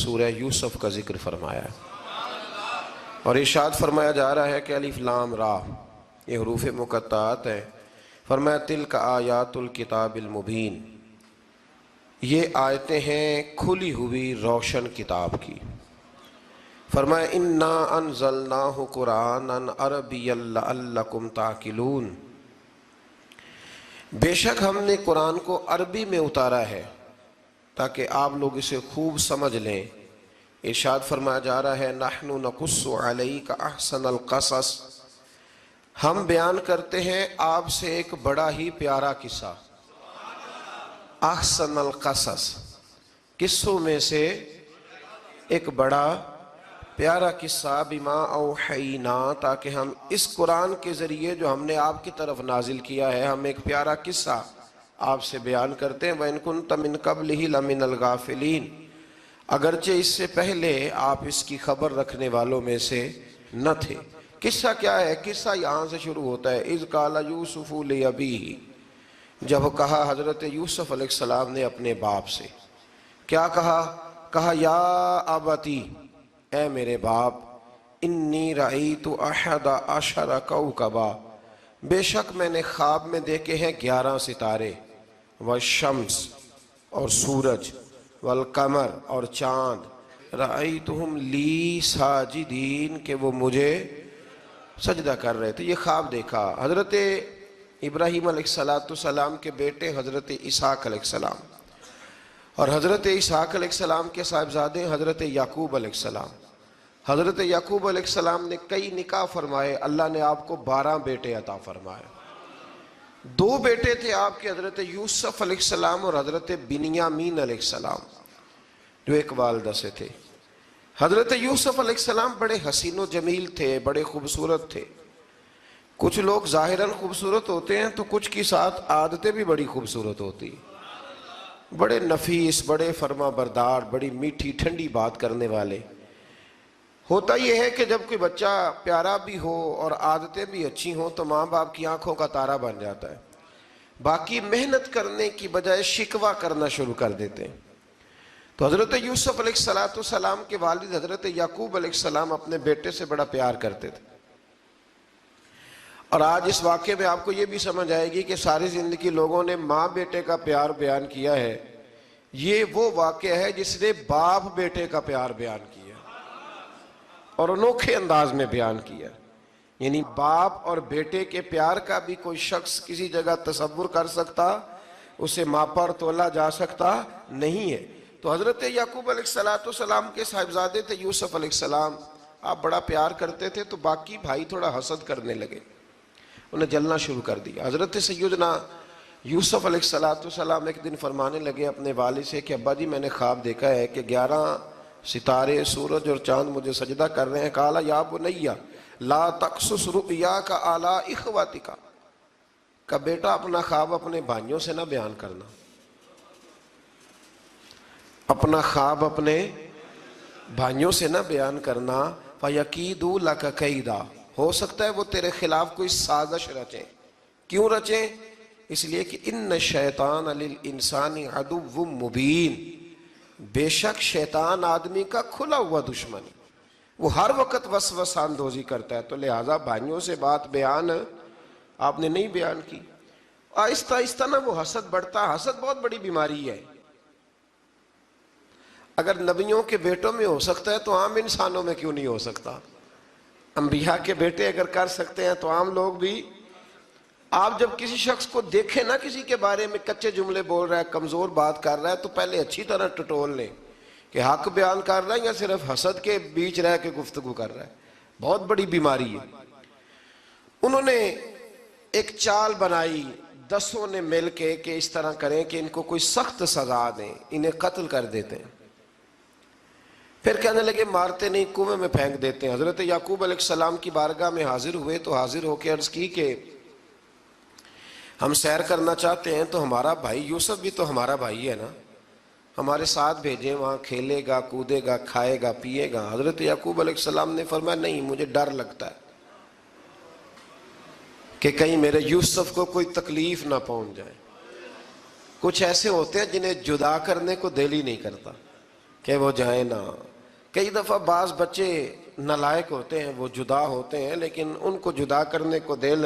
سورہ یوسف کا ذکر فرمایا ہے، اور ارشاد فرمایا جا رہا ہے کہ الف لام را یہ حروف مقطعات ہیں۔ فرمایا تلک آیات الکتاب المبین، یہ آیتیں ہیں کھلی ہوئی روشن کتاب کی۔ فرمایا انا انزلناہ قرآنا عربیا لعلکم تعقلون، بے شک ہم نے قرآن کو عربی میں اتارا ہے تاکہ آپ لوگ اسے خوب سمجھ لیں۔ ارشاد فرمایا جا رہا ہے نحن نقص علیک احسن القصص، ہم بیان کرتے ہیں آپ سے ایک بڑا ہی پیارا قصہ۔ احسن القصص، قصوں میں سے ایک بڑا پیارا قصہ، بما اوحینا، تاکہ ہم اس قرآن کے ذریعے جو ہم نے آپ کی طرف نازل کیا ہے، ہم ایک پیارا قصہ آپ سے بیان کرتے ہیں۔ وَإِن كُنتَ مِن قَبْلِهِ لَمِنَ الْغَافِلِينَ، اگرچہ اس سے پہلے آپ اس کی خبر رکھنے والوں میں سے نہ تھے۔ قصہ کیا ہے؟ قصہ یہاں سے شروع ہوتا ہے اِذْ قَالَ يُوسُفُ لِأَبِيهِ، جب کہا حضرت یوسف علیہ السلام نے اپنے باپ سے، کیا کہا یا ابتی، اے میرے باپ، انی رأیت احد عشر کوکبا، بے شک میں نے خواب میں دیکھے ہیں 11 ستارے، والشمس اور سورج، والقمر اور چاند، رأیتہم لی ساجدین، کہ وہ مجھے سجدہ کر رہے تھے۔ یہ خواب دیکھا حضرت ابراہیم علیہ السلام کے بیٹے حضرت اسحاق علیہ السلام، اور حضرت اسحاق علیہ السلام کے صاحبزادے حضرت یعقوب علیہ السلام۔ حضرت یعقوب علیہ السلام نے کئی نکاح فرمائے، اللہ نے آپ کو 12 بیٹے عطا فرمائے۔ 2 بیٹے تھے آپ کے، حضرت یوسف علیہ السلام اور حضرت بنیامین علیہ السلام، جو ایک والدہ سے تھے۔ حضرت یوسف علیہ السلام بڑے حسین و جمیل تھے، بڑے خوبصورت تھے۔ کچھ لوگ ظاہراً خوبصورت ہوتے ہیں تو کچھ کی ساتھ عادتیں بھی بڑی خوبصورت ہوتی ہیں، بڑے نفیس، بڑے فرما بردار، بڑی میٹھی ٹھنڈی بات کرنے والے۔ ہوتا یہ ہے کہ جب کوئی بچہ پیارا بھی ہو اور عادتیں بھی اچھی ہوں تو ماں باپ کی آنکھوں کا تارا بن جاتا ہے، باقی محنت کرنے کی بجائے شکوہ کرنا شروع کر دیتے ہیں۔ تو حضرت یوسف علیہ السلام کے والد حضرت یعقوب علیہ السلام اپنے بیٹے سے بڑا پیار کرتے تھے۔ اور آج اس واقعے میں آپ کو یہ بھی سمجھ آئے گی کہ ساری زندگی لوگوں نے ماں بیٹے کا پیار بیان کیا ہے، یہ وہ واقعہ ہے جس نے باپ بیٹے کا پیار بیان کیا اور انوکھے انداز میں بیان کیا۔ یعنی باپ اور بیٹے کے پیار کا بھی کوئی شخص کسی جگہ تصور کر سکتا، اسے ماپا اور تولا جا سکتا نہیں ہے۔ تو حضرت یعقوب علیہ السلام کے صاحبزادے تھے یوسف علیہ السلام، آپ بڑا پیار کرتے تھے تو باقی بھائی تھوڑا حسد کرنے لگے، انہیں جلنا شروع کر دیا۔ حضرت سیدنا یوسف علیہ السلام ایک دن فرمانے لگے اپنے والد سے کہ ابا جی میں نے خواب دیکھا ہے کہ 11 ستارے، سورج اور چاند مجھے سجدہ کر رہے ہیں۔ قال یا بنی لا تقصص رؤیاک علی اخواتک، کہ بیٹا اپنا خواب اپنے بھائیوں سے نہ بیان کرنا، اپنا خواب اپنے بھائیوں سے نہ بیان کرنا، فَيَكِيدُوا لَكَ كَيْدًا، ہو سکتا ہے وہ تیرے خلاف کوئی سازش رچیں۔ کیوں رچیں؟ اس لیے کہ ان الشیطان للانسان عدو مبین، بے شک شیطان آدمی کا کھلا ہوا دشمن، وہ ہر وقت وسوسہ اندوزی کرتا ہے، تو لہٰذا بھائیوں سے بات بیان آپ نے نہیں بیان کی۔ آہستہ آہستہ نا وہ حسد بڑھتا، حسد بہت بڑی بیماری ہے۔ اگر نبیوں کے بیٹوں میں ہو سکتا ہے تو عام انسانوں میں کیوں نہیں ہو سکتا؟ انبیاء کے بیٹے اگر کر سکتے ہیں تو عام لوگ بھی۔ آپ جب کسی شخص کو دیکھیں نا کسی کے بارے میں کچے جملے بول رہا ہے، کمزور بات کر رہا ہے، تو پہلے اچھی طرح ٹٹول لیں کہ حق بیان کر رہا ہے یا صرف حسد کے بیچ رہ کے گفتگو کر رہا ہے۔ بہت بڑی بیماری ہے۔ انہوں نے ایک چال بنائی 10 نے مل کے کہ اس طرح کریں کہ ان کو کوئی سخت سزا دیں، انہیں قتل کر دیتے ہیں۔ پھر کہنے لگے مارتے نہیں، کنویں میں پھینک دیتے ہیں۔ حضرت یعقوب علیہ السلام کی بارگاہ میں حاضر ہوئے تو حاضر ہو کے عرض کی کہ ہم سیر کرنا چاہتے ہیں تو ہمارا بھائی یوسف بھی تو ہمارا بھائی ہے نا، ہمارے ساتھ بھیجیں، وہاں کھیلے گا، کودے گا، کھائے گا، پیے گا۔ حضرت یعقوب علیہ السلام نے فرمایا نہیں، مجھے ڈر لگتا ہے کہ کہیں میرے یوسف کو کوئی تکلیف نہ پہنچ جائے۔ کچھ ایسے ہوتے ہیں جنہیں جدا کرنے کو دل ہی نہیں کرتا، کہ وہ جائیں نہ۔ کئی دفعہ بعض بچے نالائق ہوتے ہیں، وہ جدا ہوتے ہیں، لیکن ان کو جدا کرنے کو دل،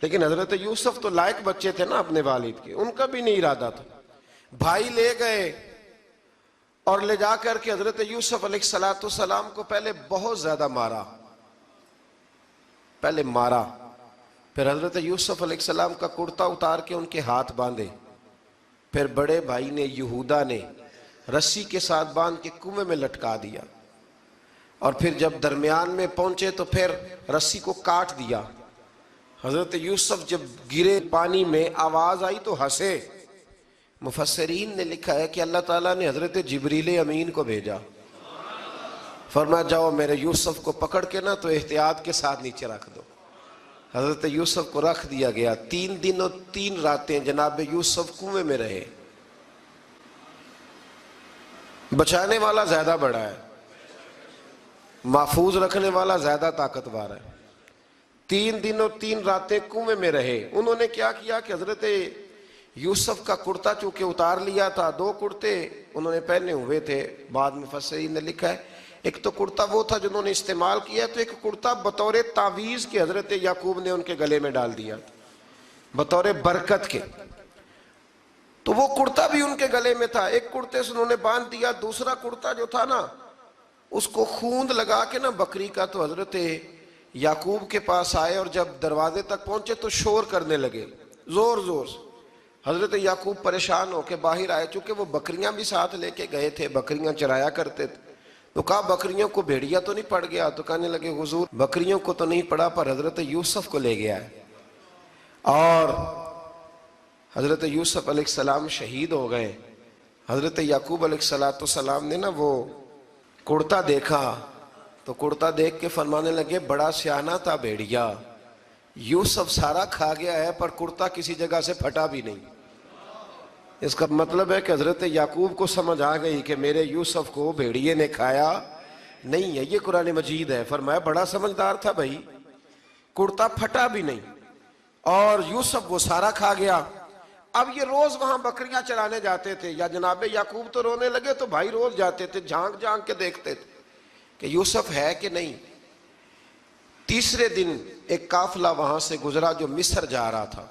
لیکن حضرت یوسف تو لائق بچے تھے نا اپنے والد کے، ان کا بھی نہیں ارادہ تھا۔ بھائی لے گئے اور لے جا کر کے حضرت یوسف علیہ السلام کو پہلے بہت زیادہ مارا، پھر حضرت یوسف علیہ السلام کا کرتا اتار کے ان کے ہاتھ باندھے، پھر بڑے بھائی نے یہودا نے رسی کے ساتھ باندھ کے کنویں میں لٹکا دیا، اور پھر جب درمیان میں پہنچے تو پھر رسی کو کاٹ دیا۔ حضرت یوسف جب گرے پانی میں آواز آئی تو ہنسے۔ مفسرین نے لکھا ہے کہ اللہ تعالیٰ نے حضرت جبریل امین کو بھیجا، فرمایا جاؤ میرے یوسف کو پکڑ کے نا تو احتیاط کے ساتھ نیچے رکھ دو۔ حضرت یوسف کو رکھ دیا گیا۔ 3 دن اور 3 راتیں جناب یوسف کنویں میں رہے۔ بچانے والا زیادہ بڑا ہے، محفوظ رکھنے والا زیادہ طاقتور ہے۔ 3 دن اور 3 راتیں کنویں میں رہے۔ انہوں نے کیا کیا کہ حضرت یوسف کا کرتا چونکہ اتار لیا تھا، 2 کرتے انہوں نے پہنے ہوئے تھے، بعد میں مفسرین نے لکھا ہے ایک تو کرتا وہ تھا جنہوں نے استعمال کیا، تو ایک کرتا بطور تعویذ کے حضرت یعقوب نے ان کے گلے میں ڈال دیا بطور برکت کے، تو وہ کرتا بھی ان کے گلے میں تھا۔ ایک کرتے سے انہوں نے باندھ دیا، دوسرا کرتا جو تھا نا اس کو خوند لگا کے نا بکری کا، تو حضرت یعقوب کے پاس آئے اور جب دروازے تک پہنچے تو شور کرنے لگے زور زور سے۔ حضرت یعقوب پریشان ہو کے باہر آئے، چونکہ وہ بکریاں بھی ساتھ لے کے گئے تھے، بکریاں چرایا کرتے تھے، تو کہا بکریوں کو بھیڑیا تو نہیں پڑ گیا؟ تو کہنے لگے حضور بکریوں کو تو نہیں پڑا، پر حضرت یوسف کو لے گیا ہے۔ اور حضرت یوسف علیہ السلام شہید ہو گئے۔ حضرت یعقوب علیہ السلام نے نا وہ کرتا دیکھا تو کرتا دیکھ کے فرمانے لگے بڑا سیانہ تھا بھیڑیا، یوسف سارا کھا گیا ہے پر کرتا کسی جگہ سے پھٹا بھی نہیں۔ اس کا مطلب ہے کہ حضرت یعقوب کو سمجھ آ گئی کہ میرے یوسف کو بھیڑیے نے کھایا نہیں ہے۔ یہ قرآن مجید ہے۔ فرمایا بڑا سمجھدار تھا بھائی، کرتا پھٹا بھی نہیں اور یوسف وہ سارا کھا گیا۔ اب یہ روز وہاں بکریاں چرانے جاتے تھے، یا جناب یعقوب تو رونے لگے تو بھائی روز جاتے تھے، جھانک جھانک کے دیکھتے تھے کہ یوسف ہے کہ نہیں۔ تیسرے دن ایک قافلہ وہاں سے گزرا جو مصر جا رہا تھا،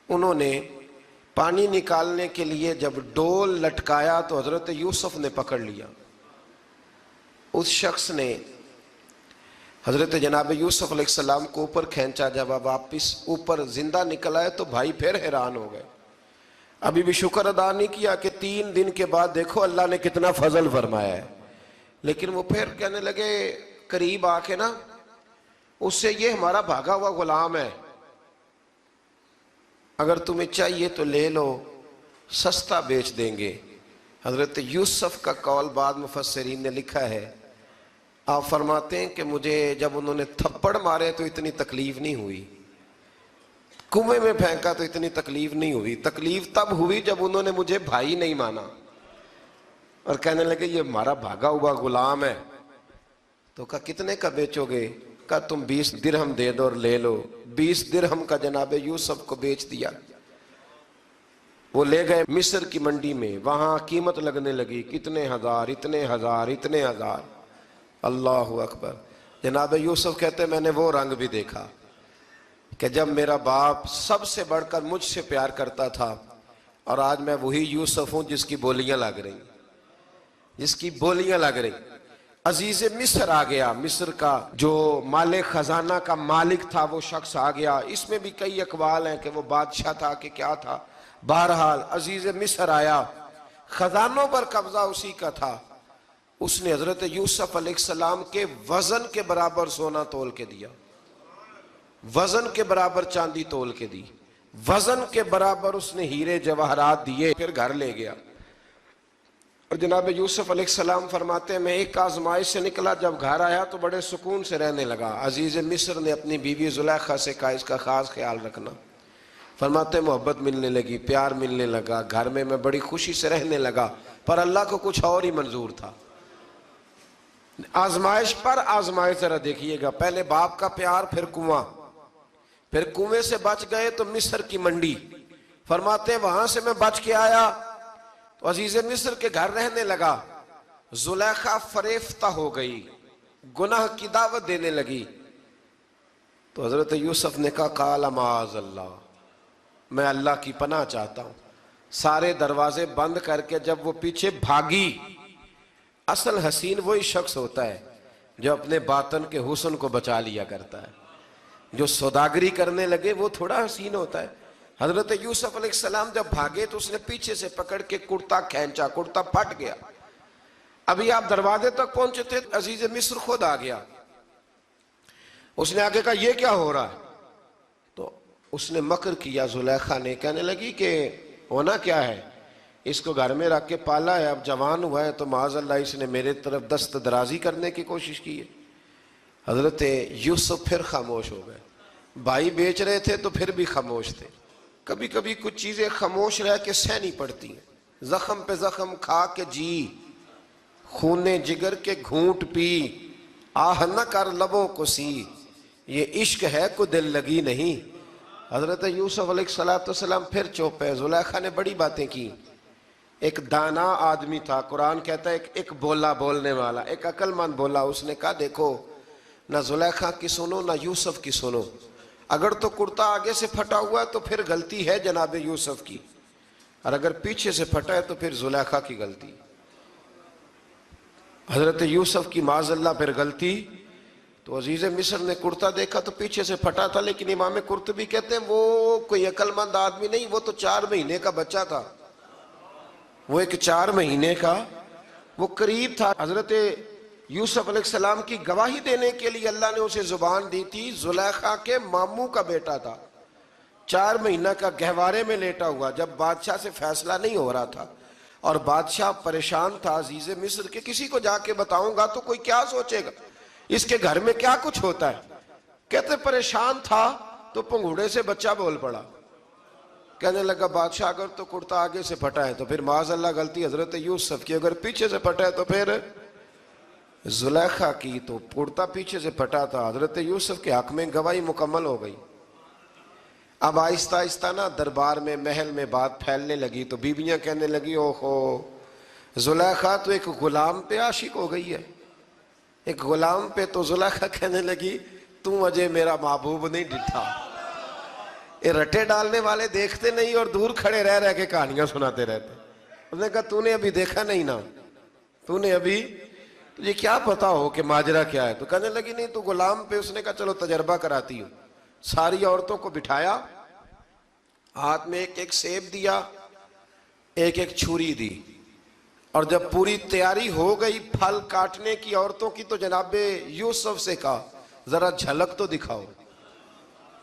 انہوں نے پانی نکالنے کے لیے جب ڈول لٹکایا تو حضرت یوسف نے پکڑ لیا۔ اس شخص نے حضرت جناب یوسف علیہ السلام کو اوپر کھینچا، جب آپ واپس اوپر زندہ نکل آئے تو بھائی پھر حیران ہو گئے، ابھی بھی شکر ادا نہیں کیا کہ 3 دن کے بعد دیکھو اللہ نے کتنا فضل فرمایا ہے۔ لیکن وہ پھر کہنے لگے قریب آ کے نا اس سے، یہ ہمارا بھاگا ہوا غلام ہے، اگر تمہیں چاہیے تو لے لو، سستا بیچ دیں گے۔ حضرت یوسف کا قول بعد مفسرین نے لکھا ہے، آپ فرماتے ہیں کہ مجھے جب انہوں نے تھپڑ مارے تو اتنی تکلیف نہیں ہوئی، کنویں میں پھینکا تو اتنی تکلیف نہیں ہوئی، تکلیف تب ہوئی جب انہوں نے مجھے بھائی نہیں مانا اور کہنے لگے یہ ہمارا بھاگا ہوا غلام ہے۔ تو کہا کتنے کا بیچو گے؟ کہا تم 20 درہم دے دو اور لے لو۔ 20 درہم کا جناب یوسف کو بیچ دیا۔ وہ لے گئے مصر کی منڈی میں، وہاں قیمت لگنے لگی، کتنے ہزار، اتنے ہزار، اتنے ہزار۔ اللہ اکبر۔ جناب یوسف کہتے میں نے وہ رنگ بھی دیکھا کہ جب میرا باپ سب سے بڑھ کر مجھ سے پیار کرتا تھا، اور آج میں وہی یوسف ہوں جس کی بولیاں لگ رہی، جس کی بولیاں لگ رہی۔ عزیز مصر آ گیا، مصر کا جو مال خزانہ کا مالک تھا وہ شخص آ گیا۔ اس میں بھی کئی اقوال ہیں کہ وہ بادشاہ تھا کہ کیا تھا، بہرحال عزیز مصر آیا، خزانوں پر قبضہ اسی کا تھا۔ اس نے حضرت یوسف علیہ السلام کے وزن کے برابر سونا تول کے دیا، وزن کے برابر چاندی تول کے دی، وزن کے برابر اس نے ہیرے جواہرات دیے، پھر گھر لے گیا۔ اور جناب یوسف علیہ السلام فرماتے ہیں میں ایک آزمائش سے نکلا، جب گھر آیا تو بڑے سکون سے رہنے لگا۔ عزیز مصر نے اپنی بیوی زلیخا سے کہا اس کا خاص خیال رکھنا۔ فرماتے ہیں محبت ملنے لگی، پیار ملنے لگا، گھر میں بڑی خوشی سے رہنے لگا، پر اللہ کو کچھ اور ہی منظور تھا۔ آزمائش پر آزمائش ذرا دیکھیے گا، پہلے باپ کا پیار، پھر کنواں، پھر کنویں سے بچ گئے تو مصر کی منڈی۔ فرماتے ہیں وہاں سے میں بچ کے آیا تو عزیز مصر کے گھر رہنے لگا۔ زلیخا فریفتہ ہو گئی، گناہ کی دعوت دینے لگی، تو حضرت یوسف نے کہا قال معاذ اللہ، میں اللہ کی پناہ چاہتا ہوں۔ سارے دروازے بند کر کے جب وہ پیچھے بھاگی، اصل حسین وہی شخص ہوتا ہے جو اپنے باطن کے حسن کو بچا لیا کرتا ہے۔ جو سوداگری کرنے لگے وہ تھوڑا حسین ہوتا ہے۔ حضرت یوسف علیہ السلام جب بھاگے تو اس نے پیچھے سے پکڑ کے کرتا کھینچا، کرتا پھٹ گیا۔ ابھی آپ دروازے تک پہنچے تھے، عزیز مصر خود آ گیا۔ اس نے آگے کہا یہ کیا ہو رہا ہے؟ تو اس نے مکر کیا، زلیخا نے، کہنے لگی کہ ہونا کیا ہے، اس کو گھر میں رکھ کے پالا ہے، اب جوان ہوا ہے تو معاذ اللہ اس نے میرے طرف دست درازی کرنے کی کوشش کی ہے۔ حضرت یوسف پھر خاموش ہو گئے۔ بھائی بیچ رہے تھے تو پھر بھی خاموش تھے۔ کبھی کبھی کچھ چیزیں خاموش رہ کے سہنی پڑتی ہیں۔ زخم پہ زخم کھا کے جی، خون جگر کے گھونٹ پی، آہ نہ کر لبوں کو سی، یہ عشق ہے کو دل لگی نہیں۔ حضرت یوسف علیہ السلام پھر چپ ہے۔ زلیخا نے بڑی باتیں کی۔ ایک دانا آدمی تھا، قرآن کہتا ہے ایک بولا بولنے والا، ایک عقل مند بولا۔ اس نے کہا دیکھو، نہ زلیخا کی سنو نہ یوسف کی سنو، اگر تو کرتا آگے سے پھٹا ہوا ہے تو پھر غلطی ہے جناب یوسف کی، اور اگر پیچھے سے پھٹا ہے تو پھر زلیخا کی غلطی۔ حضرت یوسف کی معاذ اللہ پھر غلطی۔ تو عزیز مصر نے کرتا دیکھا تو پیچھے سے پھٹا تھا، لیکن امام قرطبی کہتے ہیں وہ کوئی عقل مند آدمی نہیں، وہ تو 4 مہینے کا بچہ تھا، وہ ایک 4 مہینے کا وہ قریب تھا۔ حضرت یوسف علیہ السلام کی گواہی دینے کے لیے اللہ نے اسے زبان دی تھی۔ زلیخا کے ماموں کا بیٹا تھا، 4 مہینہ کا گہوارے میں لیٹا ہوا، جب بادشاہ سے فیصلہ نہیں ہو رہا تھا اور بادشاہ پریشان تھا عزیز مصر کے کسی کو جا کے بتاؤں گا تو کوئی کیا سوچے گا، اس کے گھر میں کیا کچھ ہوتا ہے۔ کہتے پریشان تھا تو پنگوڑے سے بچہ بول پڑا، کہنے لگا بادشاہ اگر تو کرتا آگے سے پھٹا ہے تو پھر معاذ اللہ غلطی حضرت یوسف کی، اگر پیچھے سے پھٹا ہے تو پھر زلیخا کی۔ تو کرتا پیچھے سے پھٹا تھا، حضرت یوسف کے حق میں گواہی مکمل ہو گئی۔ اب آہستہ آہستہ نا دربار میں محل میں بات پھیلنے لگی، تو بیویاں کہنے لگی اوہو زلیخا تو ایک غلام پہ عاشق ہو گئی ہے، ایک غلام پہ۔ تو زلیخا کہنے لگی تم اجے میرا محبوب نہیں ڈٹھا۔ یہ رٹے ڈالنے والے دیکھتے نہیں اور دور کھڑے رہ رہ کے کہانیاں سناتے رہتے۔ اس نے کہا تو نے ابھی دیکھا نہیں نا، تو نے ابھی، تجھے کیا پتا ہو کہ ماجرا کیا ہے؟ تو کہنے لگی نہیں تو غلام پہ۔ اس نے کہا چلو تجربہ کراتی ہوں۔ ساری عورتوں کو بٹھایا، ہاتھ میں ایک ایک سیب دیا، ایک ایک چھری دی، اور جب پوری تیاری ہو گئی پھل کاٹنے کی عورتوں کی، تو جناب یوسف سے کہا ذرا جھلک تو دکھاؤ۔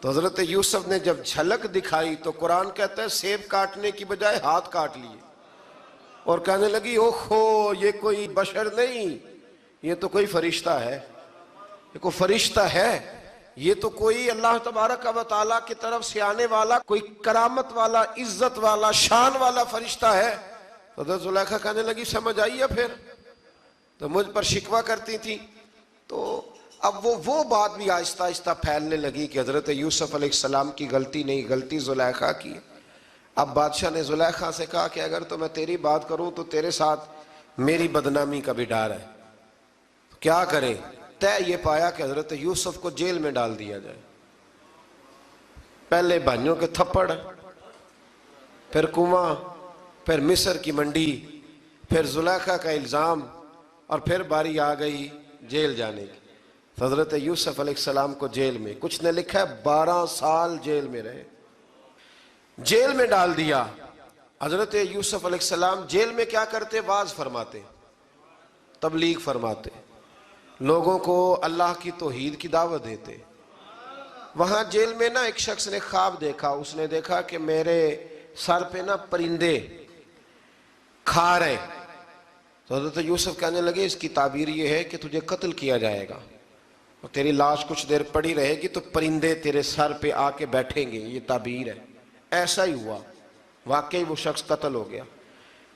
تو حضرت یوسف نے جب جھلک دکھائی تو قرآن کہتا ہے سیب کاٹنے کی بجائے ہاتھ کاٹ لیے، اور کہنے لگی اوہو یہ کوئی بشر نہیں، یہ تو کوئی فرشتہ ہے، یہ کوئی فرشتہ ہے، یہ تو کوئی اللہ تبارک و تعالیٰ کی طرف سے آنے والا کوئی کرامت والا، عزت والا، شان والا فرشتہ ہے۔ تو حضرت زلیخا کہنے لگی سمجھ آئی ہے پھر، تو مجھ پر شکوہ کرتی تھی۔ تو اب وہ بات بھی آہستہ آہستہ پھیلنے لگی کہ حضرت یوسف علیہ السلام کی غلطی نہیں، غلطی زلیخا کی۔ اب بادشاہ نے زلیخا سے کہا کہ اگر تو میں تیری بات کروں تو تیرے ساتھ میری بدنامی کا بھی ڈر ہے، کیا کریں؟ طے یہ پایا کہ حضرت یوسف کو جیل میں ڈال دیا جائے۔ پہلے بھائیوں کے تھپڑ، پھر کنواں، پھر مصر کی منڈی، پھر زلیخا کا الزام، اور پھر باری آ گئی جیل جانے کی۔ حضرت یوسف علیہ السلام کو جیل میں، کچھ نے لکھا ہے 12 سال جیل میں رہے، جیل میں ڈال دیا۔ حضرت یوسف علیہ السلام جیل میں کیا کرتے؟ واعظ فرماتے، تبلیغ فرماتے، لوگوں کو اللہ کی توحید کی دعوت دیتے۔ وہاں جیل میں نا ایک شخص نے خواب دیکھا، اس نے دیکھا کہ میرے سر پہ نا پرندے کھا رہے۔ تو حضرت یوسف کہنے لگے اس کی تعبیر یہ ہے کہ تجھے قتل کیا جائے گا، اور تیری لاش کچھ دیر پڑی رہے گی تو پرندے تیرے سر پہ آ کے بیٹھیں گے، یہ تعبیر ہے۔ ایسا ہی ہوا، واقعی وہ شخص قتل ہو گیا۔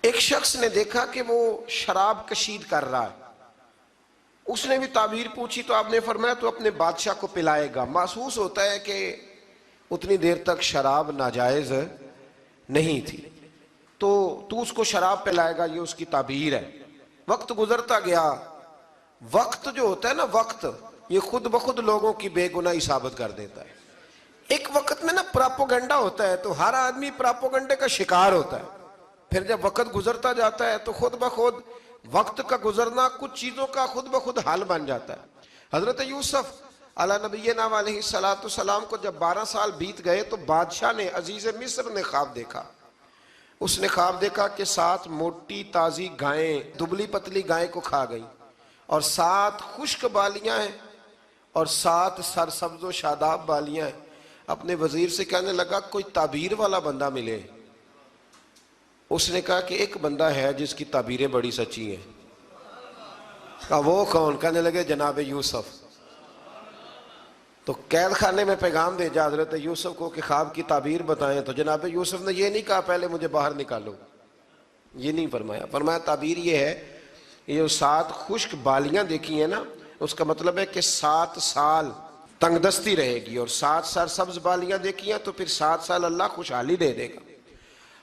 ایک شخص نے دیکھا کہ وہ شراب کشید کر رہا ہے، اس نے بھی تعبیر پوچھی تو آپ نے فرمایا تو اپنے بادشاہ کو پلائے گا۔ محسوس ہوتا ہے کہ اتنی دیر تک شراب ناجائز نہیں تھی، تو اس کو شراب پلائے گا، یہ اس کی تعبیر ہے۔ وقت گزرتا گیا. وقت جو ہوتا ہے نا، وقت یہ خود بخود لوگوں کی بے گناہی ثابت کر دیتا ہے. ایک وقت میں نا پراپوگنڈا ہوتا ہے تو ہر آدمی پراپوگنڈے کا شکار ہوتا ہے. پھر جب وقت گزرتا جاتا ہے تو خود بخود وقت کا گزرنا کچھ چیزوں کا خود بخود حل بن جاتا ہے. حضرت یوسف علی نبینا علیہ السلام کو جب 12 سال بیت گئے تو بادشاہ نے، عزیز مصر نے خواب دیکھا. اس نے خواب دیکھا کہ 7 موٹی تازی گائیں دبلی پتلی گائیں کو کھا گئی، اور 7 خشک بالیاں ہیں اور 7 سرسبز و شاداب بالیاں ہیں. اپنے وزیر سے کہنے لگا کوئی تعبیر والا بندہ ملے. اس نے کہا کہ ایک بندہ ہے جس کی تعبیریں بڑی سچی ہیں. کہا وہ کون؟ کہنے لگے جناب یوسف. تو قید خانے میں پیغام بھیجا حضرت یوسف کو کہ خواب کی تعبیر بتائیں. تو جناب یوسف نے یہ نہیں کہا پہلے مجھے باہر نکالو، یہ نہیں فرمایا. فرمایا تعبیر یہ ہے، یہ جو 7 خشک بالیاں دیکھی ہیں نا، اس کا مطلب ہے کہ 7 سال تنگ دستی رہے گی، اور 7 سرسبز بالیاں دیکھی ہیں تو پھر 7 سال اللہ خوشحالی دے دے گا.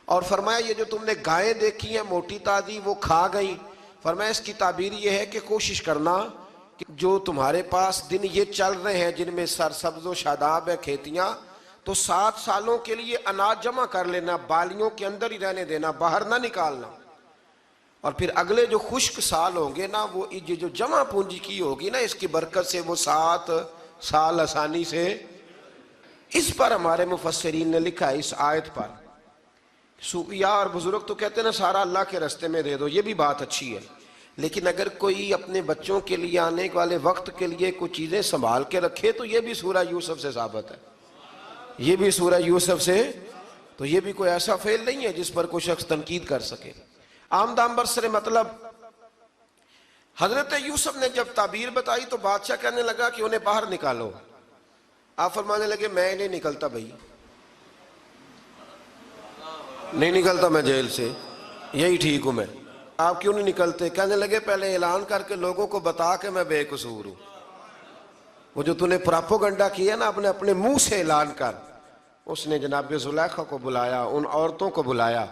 اور فرمایا یہ جو تم نے گائیں دیکھی ہیں موٹی تازی وہ کھا گئی. فرمایا اس کی تعبیر یہ ہے کہ کوشش کرنا کہ جو تمہارے پاس دن یہ چل رہے ہیں جن میں سرسبز و شاداب ہے کھیتیاں، تو 7 سالوں کے لیے اناج جمع کر لینا، بالیوں کے اندر ہی رہنے دینا، باہر نہ نکالنا. اور پھر اگلے جو خشک سال ہوں گے نا، وہ یہ جو جمع پونجی کی ہوگی نا، اس کی برکت سے وہ 7 سال آسانی سے. اس پر ہمارے مفسرین نے لکھا ہے، اس آیت پر صوفیاء اور بزرگ تو کہتے ہیں نا سارا اللہ کے راستے میں دے دو، یہ بھی بات اچھی ہے، لیکن اگر کوئی اپنے بچوں کے لیے آنے والے وقت کے لیے کچھ چیزیں سنبھال کے رکھے تو یہ بھی سورہ یوسف سے ثابت ہے. یہ بھی سورہ یوسف سے، تو یہ بھی کوئی ایسا فعل نہیں ہے جس پر کوئی شخص تنقید کر سکے. آمدام برسر مطلب حضرت یوسف نے جب تعبیر بتائی تو بادشاہ کہنے لگا کہ انہیں باہر نکالو. آپ فرمانے لگے میں نہیں نکلتا بھائی، نہیں نکلتا میں جیل سے، یہی ٹھیک ہوں میں. آپ کیوں نہیں نکلتے؟ کہنے لگے پہلے اعلان کر کے لوگوں کو بتا کہ میں بے قصور ہوں. وہ جو تُو نے پراپوگنڈا کیا نا اپنے منہ سے اعلان کر. اس نے جناب زلیخا کو بلایا، ان عورتوں کو بلایا.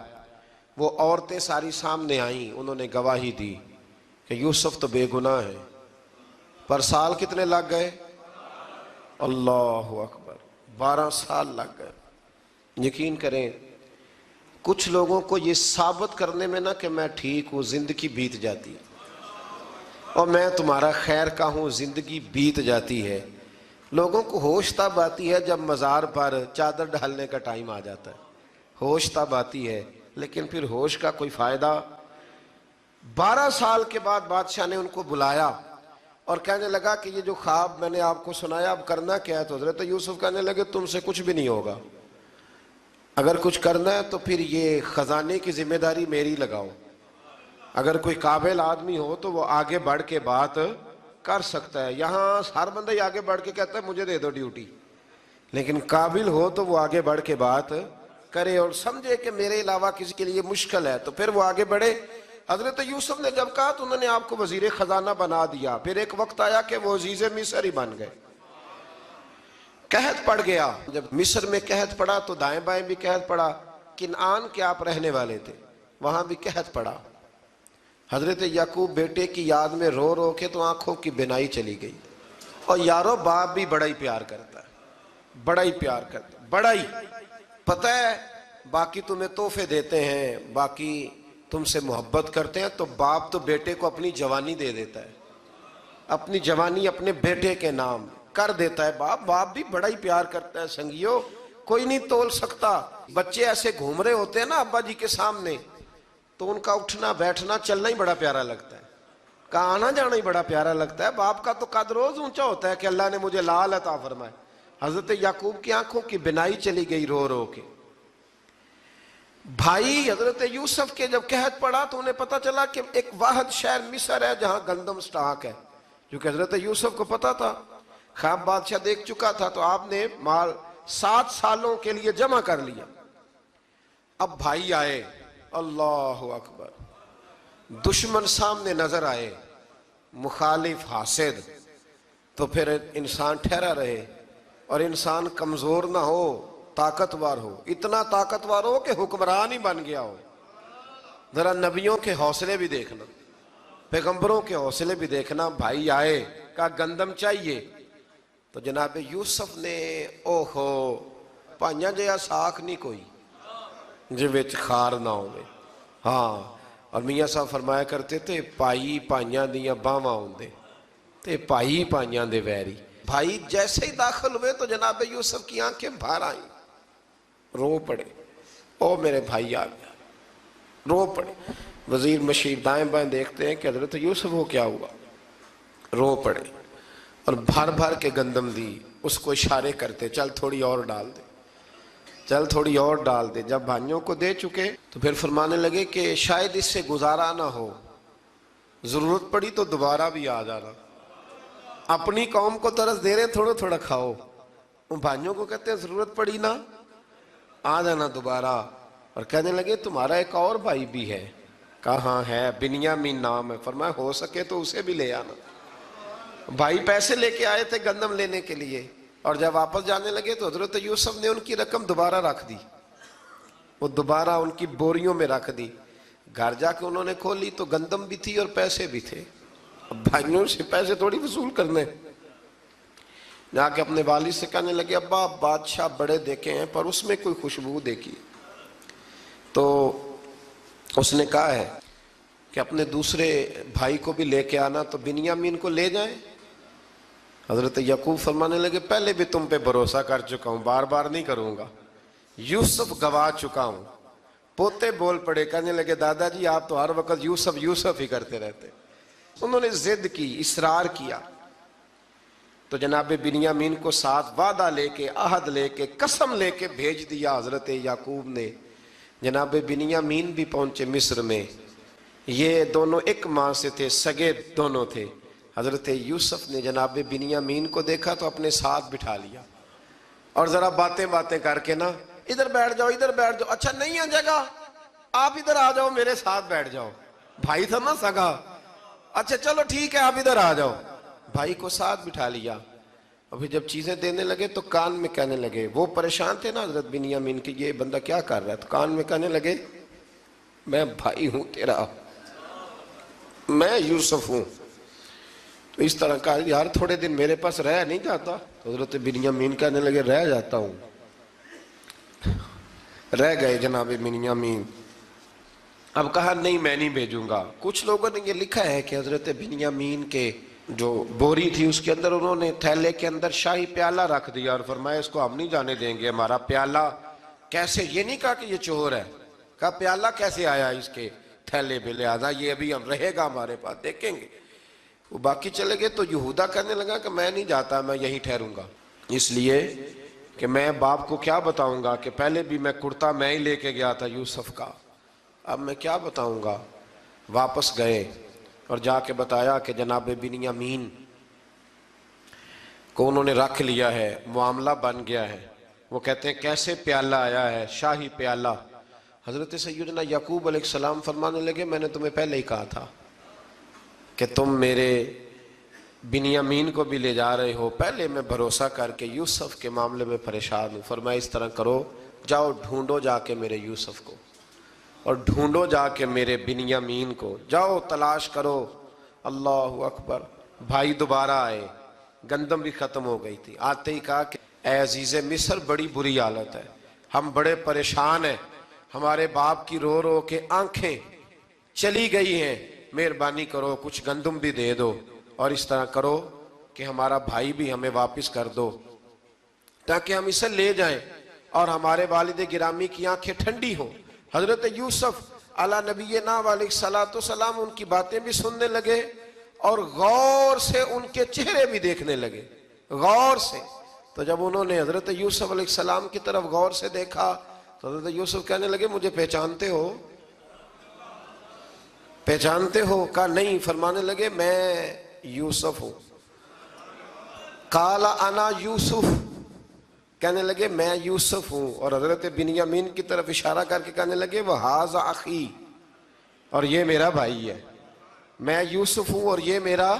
وہ عورتیں ساری سامنے آئیں، انہوں نے گواہی دی کہ یوسف تو بے گناہ ہے. پر سال کتنے لگ گئے؟ اللہ اکبر، 12 سال لگ گئے. یقین کریں کچھ لوگوں کو یہ ثابت کرنے میں نا کہ میں ٹھیک ہوں زندگی بیت جاتی ہے، اور میں تمہارا خیر کا ہوں زندگی بیت جاتی ہے. لوگوں کو ہوش تب آتی ہے جب مزار پر چادر ڈالنے کا ٹائم آ جاتا ہے، ہوش تب آتی ہے، لیکن پھر ہوش کا کوئی فائدہ. 12 سال کے بعد بادشاہ نے ان کو بلایا اور کہنے لگا کہ یہ جو خواب میں نے آپ کو سنایا اب کرنا کیا ہے؟ تو حضرت یوسف کہنے لگے تم سے کچھ بھی نہیں ہوگا، اگر کچھ کرنا ہے تو پھر یہ خزانے کی ذمہ داری میری لگاؤ. اگر کوئی قابل آدمی ہو تو وہ آگے بڑھ کے بات کر سکتا ہے. یہاں ہر بندہ ہی آگے بڑھ کے کہتا ہے مجھے دے دو ڈیوٹی، لیکن قابل ہو تو وہ آگے بڑھ کے بات کرے اور سمجھے کہ میرے علاوہ کسی کے لیے مشکل ہے تو پھر وہ آگے بڑھے. حضرت یوسف نے جب کہا تو انہوں نے آپ کو وزیر خزانہ بنا دیا. پھر ایک وقت آیا کہ وہ عزیز مصر ہی بن گئے. قحط پڑ گیا. جب مصر میں قحط پڑا تو دائیں بائیں بھی قحط پڑا. کنعان کے آپ رہنے والے تھے، وہاں بھی قحط پڑا. حضرت یعقوب بیٹے کی یاد میں رو رو کے تو آنکھوں کی بینائی چلی گئی. اور یارو باپ بھی بڑا ہی پیار کرتا ہے، بڑا ہی پیار کرتا ہے، بڑا ہی. پتہ ہے باقی تمہیں تحفے دیتے ہیں، باقی تم سے محبت کرتے ہیں، تو باپ تو بیٹے کو اپنی جوانی دے دیتا ہے، اپنی جوانی اپنے بیٹے کے نام کر دیتا ہے. باپ بھی بڑا ہی پیار کرتا ہے. سنگیو کوئی نہیں تول سکتا. بچے ایسے گھوم رہے ہوتے ہیں نا ابا جی کے سامنے تو ان کا اٹھنا بیٹھنا چلنا ہی بڑا پیارا لگتا ہے، کا آنا جانا ہی بڑا پیارا لگتا ہے. باپ کا تو قد روز اونچا ہوتا ہے کہ اللہ نے مجھے لال عطا فرمائے. حضرت یعقوب کی آنکھوں کی بینائی چلی گئی رو رو کے. بھائی حضرت یوسف کے جب قحط پڑا تو انہیں پتا چلا کہ ایک واحد شہر مصر ہے جہاں گندم سٹاک ہے، کیونکہ حضرت یوسف کو پتا تھا، خواب بادشاہ دیکھ چکا تھا. تو آپ نے مال 7 سالوں کے لیے جمع کر لیا. اب بھائی آئے، اللہ اکبر، دشمن سامنے نظر آئے، مخالف حاسد، تو پھر انسان ٹھہرا رہے اور انسان کمزور نہ ہو، طاقتور ہو. اتنا طاقتور ہو کہ حکمران ہی بن گیا ہو. ذرا نبیوں کے حوصلے بھی دیکھنا. پیغمبروں کے حوصلے بھی دیکھنا. بھائی آئے کہا گندم چاہیے تو جناب یوسف نے اوہو پائیاں جیا ساکھ نہیں کوئی جی وچ خار نہ ہوئے. ہاں اور میاں صاحب فرمایا کرتے تھے پائی پائیاں دیاں باواں ہوندے تے پائی پائیاں دے ویری. بھائی جیسے ہی داخل ہوئے تو جناب یوسف کی آنکھیں باہر آئیں, رو پڑے. او میرے بھائی آ گیا, رو پڑے. وزیر مشیر دائیں بائیں دیکھتے ہیں کہ حضرت یوسف وہ کیا ہوا, رو پڑے اور بھر بھر کے گندم دی. اس کو اشارے کرتے چل تھوڑی اور ڈال دے, چل تھوڑی اور ڈال دے. جب بھائیوں کو دے چکے تو پھر فرمانے لگے کہ شاید اس سے گزارا نہ ہو, ضرورت پڑی تو دوبارہ بھی آ جانا. اپنی قوم کو ترس دے رہے ہیں تھوڑا تھوڑا کھاؤ, ان بھائیوں کو کہتے ہیں ضرورت پڑی نا آ جانا دوبارہ. اور کہنے لگے تمہارا ایک اور بھائی بھی ہے. کہا ہاں ہے, بنیامین نام ہے. فرمایا ہو سکے تو اسے بھی لے آنا. بھائی پیسے لے کے آئے تھے گندم لینے کے لیے, اور جب واپس جانے لگے تو حضرت یوسف نے ان کی رقم دوبارہ رکھ دی, وہ دوبارہ ان کی بوریوں میں رکھ دی. گھر جا کے انہوں نے کھولی تو گندم بھی تھی اور پیسے بھی تھے. اب بھائیوں سے پیسے تھوڑی وصول کرنے, جا کے اپنے والد سے کہنے لگے ابا بادشاہ بڑے دیکھے ہیں پر اس میں کوئی خوشبو دیکھی. تو اس نے کہا ہے کہ اپنے دوسرے بھائی کو بھی لے کے آنا, تو بنیامین کو لے جائیں. حضرت یعقوب فرمانے لگے پہلے بھی تم پہ بھروسہ کر چکا ہوں, بار بار نہیں کروں گا. یوسف گوا چکا ہوں. پوتے بول پڑے, کہنے لگے دادا جی آپ تو ہر وقت یوسف یوسف ہی کرتے رہتے. انہوں نے ضد کی, اصرار کیا, تو جناب بنیامین کو ساتھ وعدہ لے کے, عہد لے کے, قسم لے کے بھیج دیا حضرت یعقوب نے. جناب بنیامین بھی پہنچے مصر میں. یہ دونوں ایک ماں سے تھے, سگے دونوں تھے. حضرت یوسف نے جناب بنیامین کو دیکھا تو اپنے ساتھ بٹھا لیا, اور ذرا باتیں باتیں کر کے نا ادھر بیٹھ جاؤ ادھر بیٹھ جاؤ, اچھا نہیں ہے جگہ آپ ادھر آ جاؤ میرے ساتھ بیٹھ جاؤ. بھائی تھا نا سگا, اچھا چلو ٹھیک ہے آپ ادھر آ جاؤ. بھائی کو ساتھ بٹھا لیا. ابھی جب چیزیں دینے لگے تو کان میں کہنے لگے, وہ پریشان تھے نا حضرت بنیامین کی یہ بندہ کیا کر رہا ہے, تو کان میں کہنے لگے میں بھائی ہوں تیرا, میں یوسف ہوں. تو اس طرح کہا یار تھوڑے دن میرے پاس رہ نہیں جاتا. تو حضرت بنیامین کہنے لگے رہ جاتا ہوں. رہ گئے جناب بنیامین. اب کہا نہیں میں نہیں بھیجوں گا. کچھ لوگوں نے یہ لکھا ہے کہ حضرت بنیامین کے جو بوری تھی اس کے اندر انہوں نے تھیلے کے اندر شاہی پیالہ رکھ دیا اور فرمایا اس کو ہم نہیں جانے دیں گے, ہمارا پیالہ کیسے, یہ نہیں کہا کہ یہ چور ہے, کہا پیالہ کیسے آیا اس کے تھیلے پہ, لہذا یہ ابھی ہم رہے گا ہمارے پاس, دیکھیں گے. وہ باقی چلے گئے تو یہودا کہنے لگا کہ میں نہیں جاتا, میں یہیں ٹھہروں گا, اس لیے کہ میں باپ کو کیا بتاؤں گا کہ پہلے بھی میں کرتا میں ہی لے کے گیا تھا یوسف کا, اب میں کیا بتاؤں گا. واپس گئے اور جا کے بتایا کہ جناب بنیامین کو انہوں نے رکھ لیا ہے, معاملہ بن گیا ہے. وہ کہتے ہیں کیسے پیالہ آیا ہے, شاہی پیالہ. حضرت سیدنا یعقوب علیہ السلام فرمانے لگے میں نے تمہیں پہلے ہی کہا تھا کہ تم میرے بنیامین کو بھی لے جا رہے ہو, پہلے میں بھروسہ کر کے یوسف کے معاملے میں پریشان ہوں. فرمایا اس طرح کرو, جاؤ ڈھونڈو جا کے میرے یوسف کو, اور ڈھونڈو جا کے میرے بنیامین کو, جاؤ تلاش کرو. اللہ اکبر. بھائی دوبارہ آئے, گندم بھی ختم ہو گئی تھی. آتے ہی کہا کہ اے عزیز مصر بڑی بری حالت ہے, ہم بڑے پریشان ہیں, ہمارے باپ کی رو رو کے آنکھیں چلی گئی ہیں, مہربانی کرو کچھ گندم بھی دے دو, اور اس طرح کرو کہ ہمارا بھائی بھی ہمیں واپس کر دو تاکہ ہم اسے لے جائیں اور ہمارے والد گرامی کی آنکھیں ٹھنڈی ہوں. حضرت یوسف علی نبینا علیہ السلام ان کی باتیں بھی سننے لگے اور غور سے ان کے چہرے بھی دیکھنے لگے, غور سے. تو جب انہوں نے حضرت یوسف علیہ السلام کی طرف غور سے دیکھا تو حضرت یوسف کہنے لگے مجھے پہچانتے ہو, پہچانتے ہو؟ کہا نہیں. فرمانے لگے میں یوسف ہوں. قال انا یوسف, کہنے لگے میں یوسف ہوں. اور حضرت بنیامین کی طرف اشارہ کر کے کہنے لگے وَهَذَا أَخِي, اور یہ میرا بھائی ہے. میں یوسف ہوں اور یہ میرا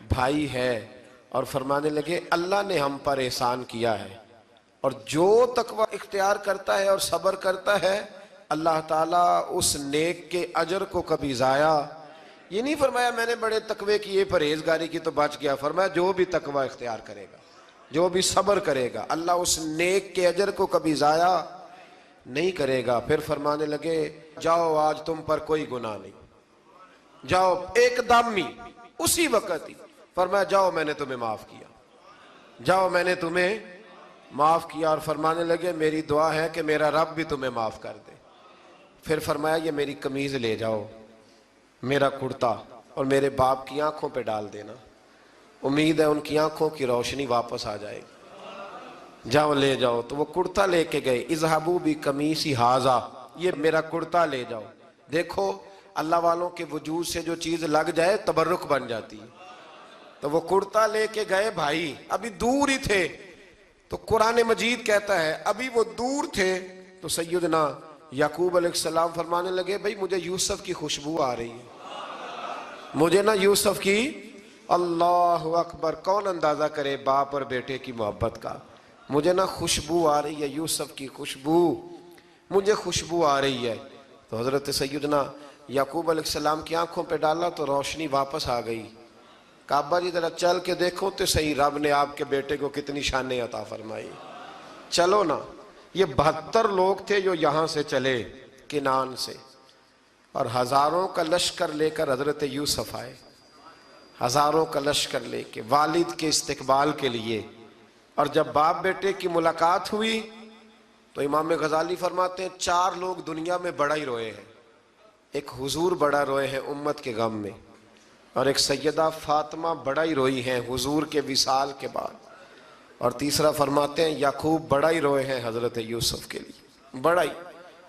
بھائی ہے. اور فرمانے لگے اللہ نے ہم پر احسان کیا ہے, اور جو تقوی اختیار کرتا ہے اور صبر کرتا ہے اللہ تعالیٰ اس نیک کے اجر کو کبھی ضائع یہ نہیں فرمایا میں نے بڑے تقوی کیے پرہیزگاری کی تو بچ گیا، فرمایا جو بھی تقوی اختیار کرے گا، جو بھی صبر کرے گا، اللہ اس نیک کے اجر کو کبھی ضائع نہیں کرے گا۔ پھر فرمانے لگے جاؤ آج تم پر کوئی گناہ نہیں، جاؤ ایک دم ہی اسی وقت ہی فرمایا جاؤ میں نے تمہیں معاف کیا، جاؤ میں نے تمہیں معاف کیا۔ اور فرمانے لگے میری دعا ہے کہ میرا رب بھی تمہیں معاف کر دے۔ پھر فرمایا یہ میری قمیض لے جاؤ، میرا کرتا، اور میرے باپ کی آنکھوں پہ ڈال دینا، امید ہے ان کی آنکھوں کی روشنی واپس آ جائے گی، جاؤ لے جاؤ۔ تو وہ کرتا لے کے گئے، اذهبوا بقمیصی ھذا، یہ میرا کرتا لے جاؤ۔ دیکھو اللہ والوں کے وجود سے جو چیز لگ جائے تبرک بن جاتی ہے۔ تو وہ کرتا لے کے گئے، بھائی ابھی دور ہی تھے، تو قرآن مجید کہتا ہے ابھی وہ دور تھے تو سیدنا یعقوب علیہ السلام فرمانے لگے بھئی مجھے یوسف کی خوشبو آ رہی ہے، مجھے نا یوسف کی، اللہ اکبر، کون اندازہ کرے باپ اور بیٹے کی محبت کا، مجھے نا خوشبو آ رہی ہے، یوسف کی خوشبو، مجھے خوشبو آ رہی ہے۔ تو حضرت سیدنا یعقوب علیہ السلام کی آنکھوں پہ ڈالا تو روشنی واپس آ گئی۔ کعبہ جی ذرا چل کے دیکھو تو صحیح رب نے آپ کے بیٹے کو کتنی شانیں عطا فرمائی۔ چلو نا، یہ 72 لوگ تھے جو یہاں سے چلے کنعان سے، اور ہزاروں کا لشکر لے کر حضرت یوسف آئے، ہزاروں کا لشکر لے کے والد کے استقبال کے لیے۔ اور جب باپ بیٹے کی ملاقات ہوئی تو امام غزالی فرماتے ہیں 4 لوگ دنیا میں بڑا ہی روئے ہیں، ایک حضور بڑا روئے ہیں امت کے غم میں، اور ایک سیدہ فاطمہ بڑا ہی روئی ہیں حضور کے وصال کے بعد، اور تیسرا فرماتے ہیں یعقوب بڑا ہی روئے ہیں حضرت یوسف کے لیے، بڑا ہی،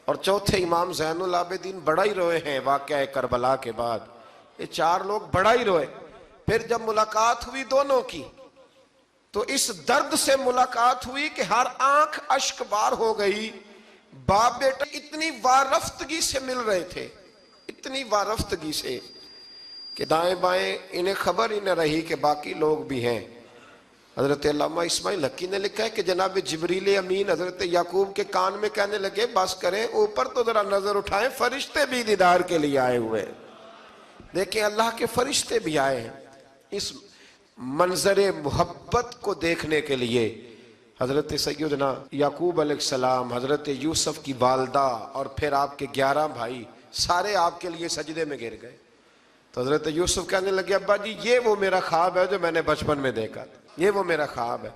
اور چوتھے امام زین العابدین بڑا ہی روئے ہیں واقعہ کربلا کے بعد۔ یہ 4 لوگ بڑا ہی روئے۔ پھر جب ملاقات ہوئی دونوں کی تو اس درد سے ملاقات ہوئی کہ ہر آنکھ اشک بار ہو گئی، باپ بیٹا اتنی وارفتگی سے مل رہے تھے، اتنی وارفتگی سے کہ دائیں بائیں انہیں خبر ہی نہ رہی کہ باقی لوگ بھی ہیں۔ حضرت علامہ اسماعیل حقی نے لکھا ہے کہ جناب جبریل امین حضرت یعقوب کے کان میں کہنے لگے بس کریں، اوپر تو ذرا نظر اٹھائیں، فرشتے بھی دیدار کے لیے آئے ہوئے ہیں۔ دیکھیں اللہ کے فرشتے بھی آئے ہیں اس منظر محبت کو دیکھنے کے لیے۔ حضرت سیدنا یعقوب علیہ السلام، حضرت یوسف کی والدہ، اور پھر آپ کے 11 بھائی سارے آپ کے لیے سجدے میں گر گئے۔ تو حضرت یوسف کہنے لگے ابا جی یہ وہ میرا خواب ہے جو میں نے بچپن میں دیکھا تھا، یہ وہ میرا خواب ہے۔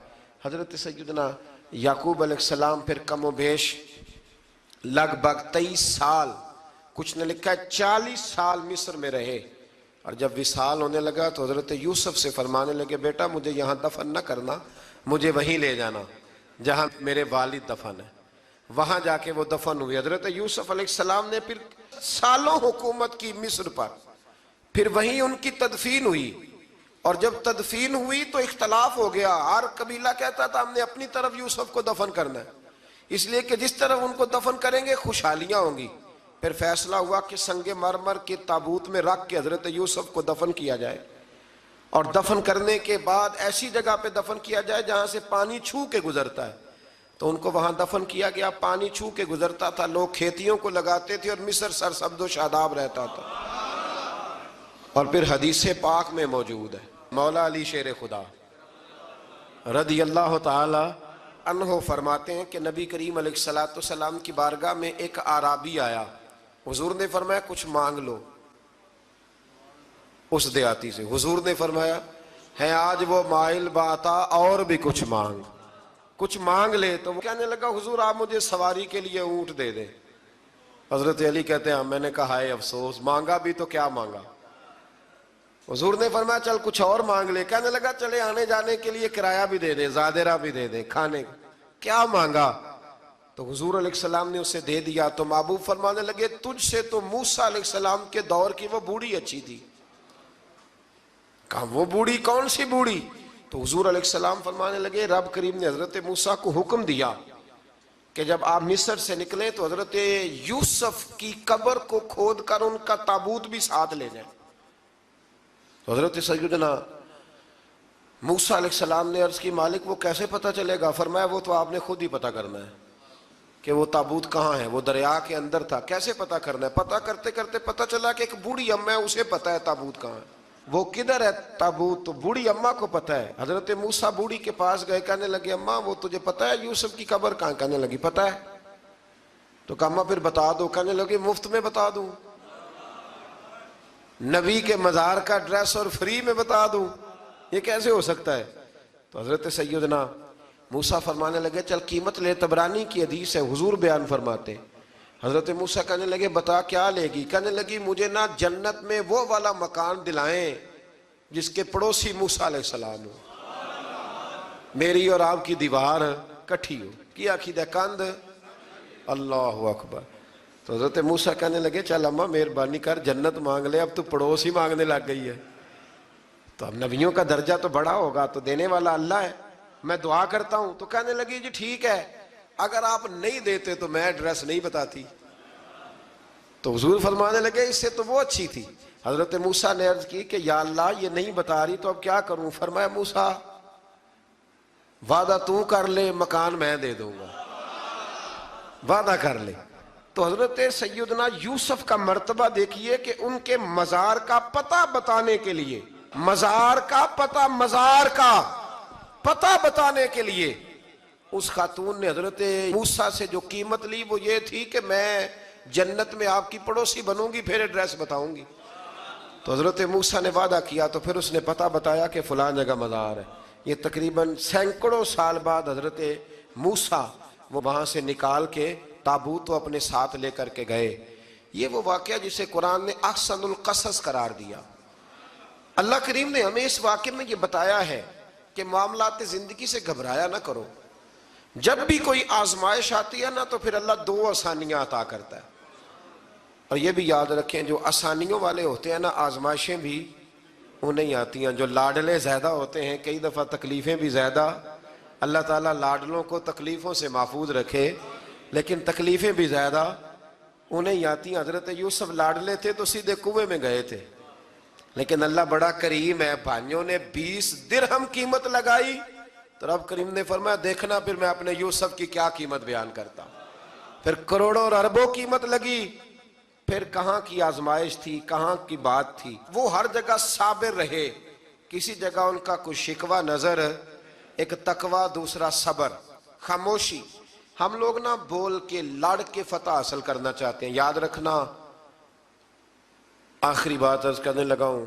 حضرت سیدنا یعقوب علیہ السلام پھر کم و بیش لگ بھگ 23 سال، کچھ نے لکھا ہے 40 سال مصر میں رہے، اور جب وصال ہونے لگا تو حضرت یوسف سے فرمانے لگے بیٹا مجھے یہاں دفن نہ کرنا، مجھے وہیں لے جانا جہاں میرے والد دفن ہے۔ وہاں جا کے وہ دفن ہوئے۔ حضرت یوسف علیہ السلام نے پھر سالوں حکومت کی مصر پر، پھر وہیں ان کی تدفین ہوئی، اور جب تدفین ہوئی تو اختلاف ہو گیا، ہر قبیلہ کہتا تھا ہم نے اپنی طرف یوسف کو دفن کرنا ہے، اس لیے کہ جس طرف ان کو دفن کریں گے خوشحالیاں ہوں گی۔ پھر فیصلہ ہوا کہ سنگ مرمر کے تابوت میں رکھ کے حضرت یوسف کو دفن کیا جائے، اور دفن کرنے کے بعد ایسی جگہ پہ دفن کیا جائے جہاں سے پانی چھو کے گزرتا ہے۔ تو ان کو وہاں دفن کیا گیا، پانی چھو کے گزرتا تھا، لوگ کھیتیوں کو لگاتے تھے، اور مصر سرسبز و شاداب رہتا تھا۔ اور پھر حدیث پاک میں موجود ہے، مولا علی شیر خدا رضی اللہ تعالی عنہ فرماتے ہیں کہ نبی کریم علیہ السلام کی بارگاہ میں ایک اعرابی آیا، حضور نے فرمایا کچھ مانگ لو اس دیہاتی سے۔ حضور نے فرمایا ہے آج وہ مائل باتا، اور بھی کچھ مانگ لے۔ تو وہ کہنے لگا حضور آپ مجھے سواری کے لیے اونٹ دے دیں۔ حضرت علی کہتے ہیں میں نے کہا ہے افسوس، مانگا بھی تو کیا مانگا۔ حضور نے فرمایا چل کچھ اور مانگ لے۔ کہنے لگا چلے آنے جانے کے لیے کرایہ بھی دے دے، زادرہ بھی دے دے، کھانے کیا مانگا۔ تو حضور علیہ السلام نے اسے دے دیا۔ تو محبوب فرمانے لگے تجھ سے تو موسیٰ علیہ السلام کے دور کی وہ بوڑھی اچھی تھی۔ کہا وہ بوڑھی کون سی بوڑھی؟ تو حضور علیہ السلام فرمانے لگے رب کریم نے حضرت موسیٰ کو حکم دیا کہ جب آپ مصر سے نکلیں تو حضرت یوسف کی قبر کو کھود کر ان کا تابوت بھی ساتھ لے جائیں۔ تو حضرت سیدنا موسیٰ علیہ السلام نے عرض کی مالک وہ کیسے پتہ چلے گا؟ فرمایا وہ تو آپ نے خود ہی پتہ کرنا ہے، کہ وہ تابوت کہاں ہے، وہ دریا کے اندر تھا، کیسے پتہ کرنا ہے؟ پتہ کرتے کرتے پتہ چلا کہ ایک بوڑھی اماں ہے، اسے پتہ ہے تابوت کہاں ہے، وہ کدھر ہے تابوت، تو بوڑھی اماں کو پتہ ہے۔ حضرت موسیٰ بوڑھی کے پاس گئے، کہنے لگے اماں وہ تجھے پتہ ہے یوسف کی قبر کہاں؟ کہنے لگی پتہ ہے۔ تو کہا اماں پھر بتا دو، کہنے لگے مفت میں بتا دوں، نبی کے مزار کا ڈریس اور فری میں بتا دوں، یہ کیسے ہو سکتا ہے؟ تو حضرت سیدنا موسیٰ فرمانے لگے چل قیمت لے، طبرانی کی حدیث ہے، حضور بیان فرماتے، حضرت موسیٰ کہنے لگے بتا کیا لے گی؟ کہنے لگی مجھے نا جنت میں وہ والا مکان دلائیں جس کے پڑوسی موسیٰ علیہ السلام ہو، میری اور آپ کی دیوار کٹھی ہو، کیا عقیدہ کند، اللہ اکبر۔ تو حضرت موسیٰ کہنے لگے چل اماں مہربانی کر جنت مانگ لے، اب تو پڑوس ہی مانگنے لگ گئی ہے، تو اب نبیوں کا درجہ تو بڑا ہوگا، تو دینے والا اللہ ہے، میں دعا کرتا ہوں۔ تو کہنے لگی جی ٹھیک ہے، اگر آپ نہیں دیتے تو میں ایڈریس نہیں بتاتی۔ تو حضور فرمانے لگے اس سے تو وہ اچھی تھی۔ حضرت موسیٰ نے عرض کی کہ یا اللہ یہ نہیں بتا رہی تو اب کیا کروں؟ فرمایا موسیٰ وعدہ تو کر لے، مکان میں دے دوں گا، وعدہ کر لے۔ تو حضرت سیدنا یوسف کا مرتبہ دیکھیے کہ ان کے مزار کا پتہ بتانے کے لیے، مزار کا پتہ، مزار کا پتہ بتانے کے لیے اس خاتون نے حضرت موسیٰ سے جو قیمت لی وہ یہ تھی کہ میں جنت میں آپ کی پڑوسی بنوں گی، پھر ایڈریس بتاؤں گی۔ تو حضرت موسیٰ نے وعدہ کیا، تو پھر اس نے پتہ بتایا کہ فلاں جگہ مزار ہے۔ یہ تقریباً سینکڑوں سال بعد حضرت موسیٰ وہ وہاں سے نکال کے تابوت کو اپنے ساتھ لے کر کے گئے۔ یہ وہ واقعہ جسے قرآن نے احسن القصص قرار دیا۔ اللہ کریم نے ہمیں اس واقعے میں یہ بتایا ہے کہ معاملات زندگی سے گھبرایا نہ کرو، جب بھی کوئی آزمائش آتی ہے نا تو پھر اللہ دو آسانیاں عطا کرتا ہے، اور یہ بھی یاد رکھیں جو آسانیوں والے ہوتے ہیں نا آزمائشیں بھی انہیں آتی ہیں، جو لاڈلے زیادہ ہوتے ہیں کئی دفعہ تکلیفیں بھی زیادہ۔ اللہ تعالیٰ لاڈلوں کو تکلیفوں سے محفوظ رکھے، لیکن تکلیفیں بھی زیادہ انہیں آتی ہیں۔ حضرت یوسف لاڈلے تھے تو سیدھے کنویں میں گئے تھے، لیکن اللہ بڑا کریم ہے، بھائیوں نے 20 درہم قیمت لگائی تو رب کریم نے فرمایا دیکھنا پھر میں اپنے یوسف کی کیا قیمت بیان کرتا ہوں۔ پھر کروڑوں اور اربوں قیمت لگی، پھر کہاں کی آزمائش تھی، کہاں کی بات تھی، وہ ہر جگہ صابر رہے، کسی جگہ ان کا کوئی شکوہ نظر، ایک تقوی، دوسرا صبر، خاموشی۔ ہم لوگ نہ بول کے لڑ کے فتح حاصل کرنا چاہتے ہیں، یاد رکھنا۔ آخری بات عرض کرنے لگا ہوں،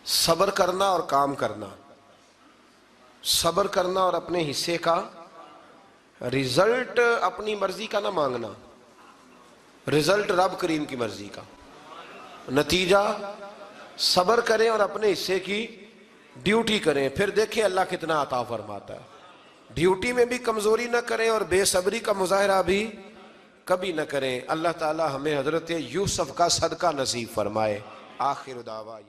صبر کرنا اور کام کرنا، صبر کرنا اور اپنے حصے کا رزلٹ اپنی مرضی کا نہ مانگنا، رزلٹ رب کریم کی مرضی کا، نتیجہ صبر کریں اور اپنے حصے کی ڈیوٹی کریں، پھر دیکھیں اللہ کتنا عطا فرماتا ہے۔ ڈیوٹی میں بھی کمزوری نہ کریں اور بے صبری کا مظاہرہ بھی کبھی نہ کریں۔ اللہ تعالی ہمیں حضرت یوسف کا صدقہ نصیب فرمائے۔ آخر دعویٰ